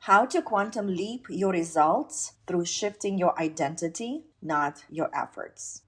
How to quantum leap your results through shifting your identity, not your efforts.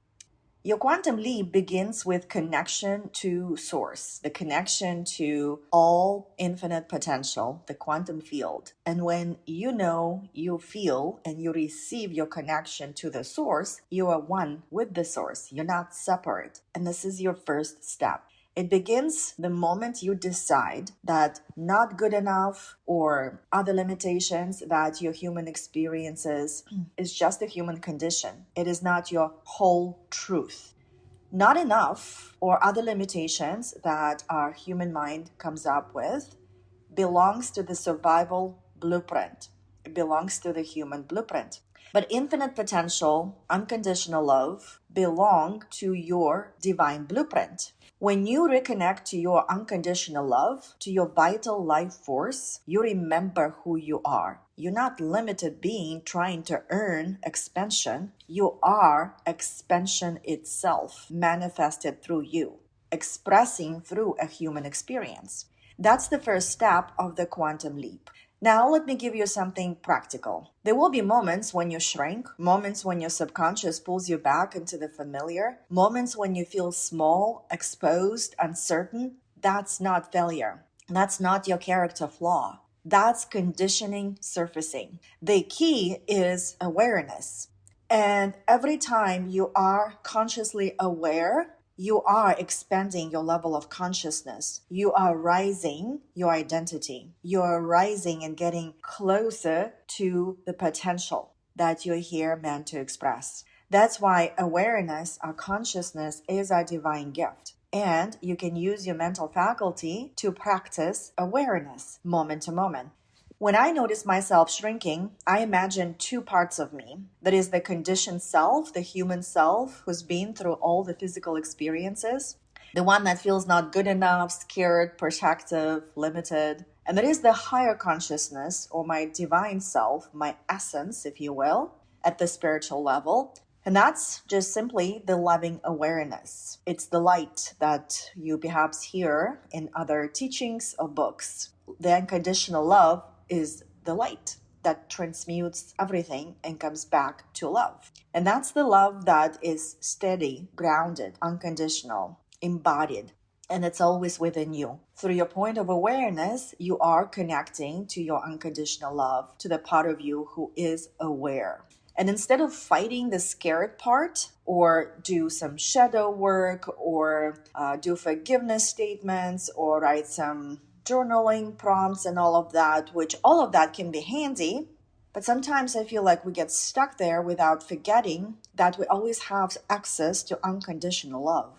Your quantum leap begins with connection to source, the connection to all infinite potential, the quantum field. And when you know, you feel, and you receive your connection to the source, you are one with the source. You're not separate. And this is your first step. It begins the moment you decide that not good enough or other limitations that your human experiences is just a human condition. It is not your whole truth. Not enough or other limitations that our human mind comes up with belongs to the survival blueprint. It belongs to the human blueprint. But infinite potential, unconditional love belong to your divine blueprint. When you reconnect to your unconditional love, to your vital life force, you remember who you are. You're not limited being trying to earn expansion. You are expansion itself, manifested through you, expressing through a human experience. That's the first step of the quantum leap. Now, let me give you something practical. There will be moments when you shrink, moments when your subconscious pulls you back into the familiar, moments when you feel small, exposed, uncertain. That's not failure. That's not your character flaw. That's conditioning surfacing. The key is awareness. And every time you are consciously aware, you are expanding your level of consciousness. You are rising your identity. You are rising and getting closer to the potential that you're here meant to express. That's why awareness, our consciousness, is our divine gift. And you can use your mental faculty to practice awareness moment to moment. When I notice myself shrinking, I imagine two parts of me. That is the conditioned self, the human self who's been through all the physical experiences, the one that feels not good enough, scared, protective, limited. And there is the higher consciousness, or my divine self, my essence, if you will, at the spiritual level. And that's just simply the loving awareness. It's the light that you perhaps hear in other teachings or books. The unconditional love is the light that transmutes everything and comes back to love. And that's the love that is steady, grounded, unconditional, embodied, and it's always within you. Through your point of awareness, you are connecting to your unconditional love, to the part of you who is aware. And instead of fighting the scared part or do some shadow work or do forgiveness statements or write some journaling prompts and all of that, which all of that can be handy. But sometimes I feel like we get stuck there without forgetting that we always have access to unconditional love.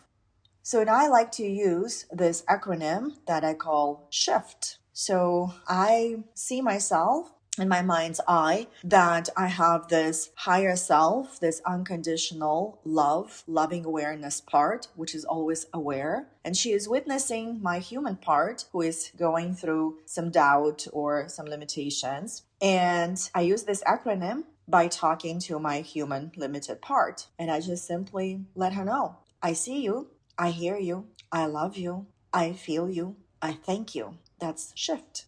So and I like to use this acronym that I call SHIFT. So I see myself in my mind's eye that I have this higher self, this unconditional love, loving awareness part, which is always aware. And she is witnessing my human part who is going through some doubt or some limitations. And I use this acronym by talking to my human limited part. And I just simply let her know, I see you, I hear you, I love you, I feel you, I thank you. That's SHIFT.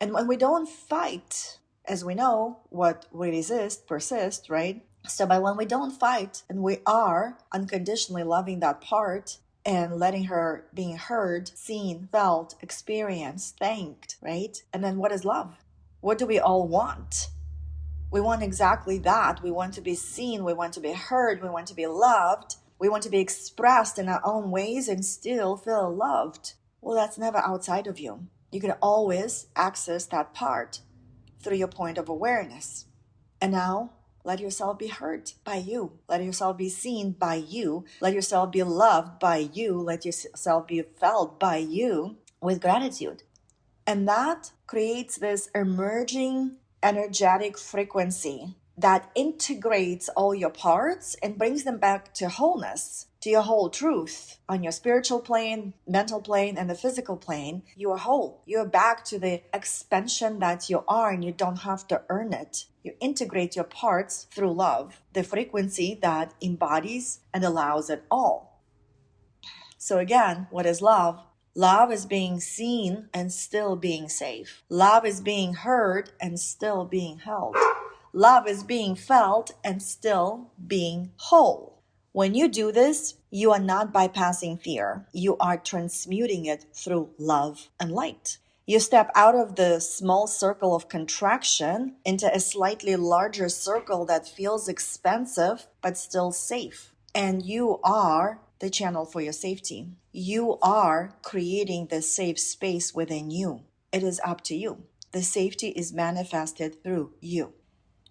And when we don't fight, as we know, what we resist persists, right? So but when we don't fight and we are unconditionally loving that part and letting her being heard, seen, felt, experienced, thanked, right? And then what is love? What do we all want? We want exactly that. We want to be seen. We want to be heard. We want to be loved. We want to be expressed in our own ways and still feel loved. Well, that's never outside of you. You can always access that part through your point of awareness. And now, let yourself be heard by you. Let yourself be seen by you. Let yourself be loved by you. Let yourself be felt by you with gratitude. And that creates this emerging energetic frequency that integrates all your parts and brings them back to wholeness, to your whole truth. On your spiritual plane, mental plane, and the physical plane, you are whole. You are back to the expansion that you are, and you don't have to earn it. You integrate your parts through love, the frequency that embodies and allows it all. So again, what is love? Love is being seen and still being safe. Love is being heard and still being held. Love is being felt and still being whole. When you do this, you are not bypassing fear. You are transmuting it through love and light. You step out of the small circle of contraction into a slightly larger circle that feels expansive but still safe. And you are the channel for your safety. You are creating the safe space within you. It is up to you. The safety is manifested through you.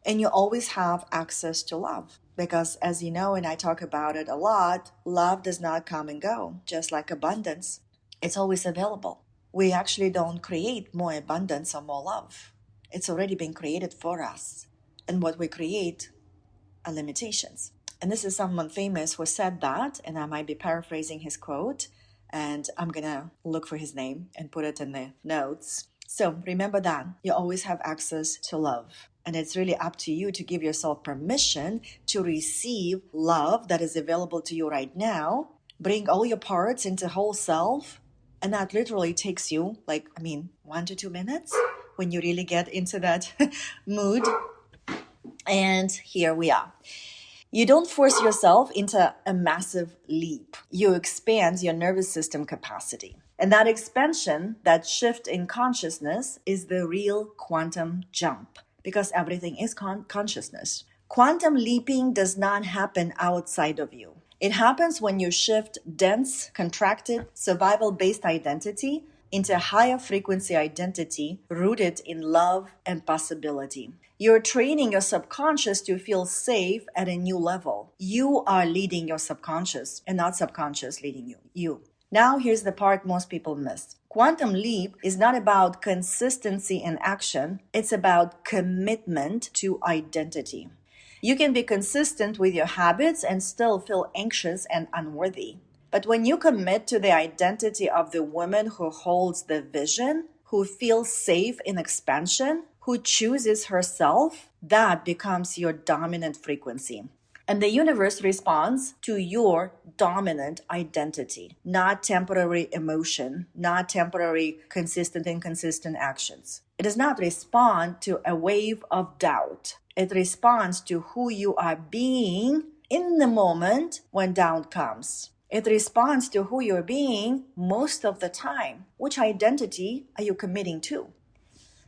And you always have access to love. Because as you know, and I talk about it a lot, love does not come and go, just like abundance. It's always available. We actually don't create more abundance or more love. It's already been created for us. And what we create are limitations. And this is someone famous who said that, and I might be paraphrasing his quote, and I'm going to look for his name and put it in the notes. So remember that you always have access to love. And it's really up to you to give yourself permission to receive love that is available to you right now. Bring all your parts into whole self. And that literally takes you 1 to 2 minutes when you really get into that mood. And here we are. You don't force yourself into a massive leap. You expand your nervous system capacity. And that expansion, that shift in consciousness, is the real quantum jump, because everything is consciousness. Quantum leaping does not happen outside of you. It happens when you shift dense, contracted, survival-based identity into a higher frequency identity rooted in love and possibility. You're training your subconscious to feel safe at a new level. You are leading your subconscious and not subconscious leading you. Now here's the part most people miss. Quantum leap is not about consistency in action. It's about commitment to identity. You can be consistent with your habits and still feel anxious and unworthy. But when you commit to the identity of the woman who holds the vision, who feels safe in expansion, who chooses herself, that becomes your dominant frequency. And the universe responds to your dominant identity, not temporary emotion, not temporary consistent, inconsistent actions. It does not respond to a wave of doubt. It responds to who you are being in the moment when doubt comes. It responds to who you're being most of the time. Which identity are you committing to?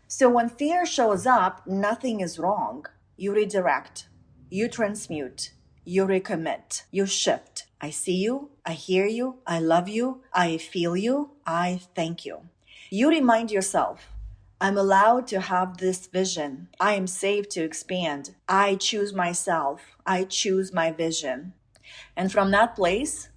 So when fear shows up, nothing is wrong. You redirect, you transmute, you recommit, you shift. I see you, I hear you, I love you, I feel you, I thank you. You remind yourself, I'm allowed to have this vision. I am safe to expand. I choose myself. I choose my vision. And from that place,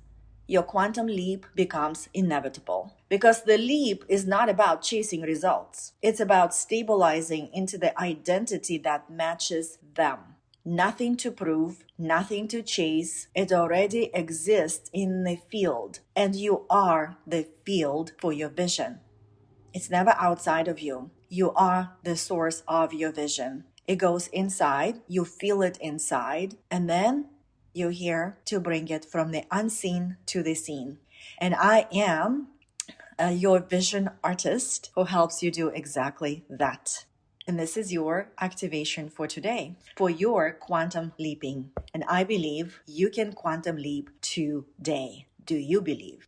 your quantum leap becomes inevitable. Because the leap is not about chasing results. It's about stabilizing into the identity that matches them. Nothing to prove, nothing to chase. It already exists in the field. And you are the field for your vision. It's never outside of you. You are the source of your vision. It goes inside, you feel it inside, and then you're here to bring it from the unseen to the seen. And I am your vision artist who helps you do exactly that. And this is your activation for today, for your quantum leaping. And I believe you can quantum leap today. Do you believe?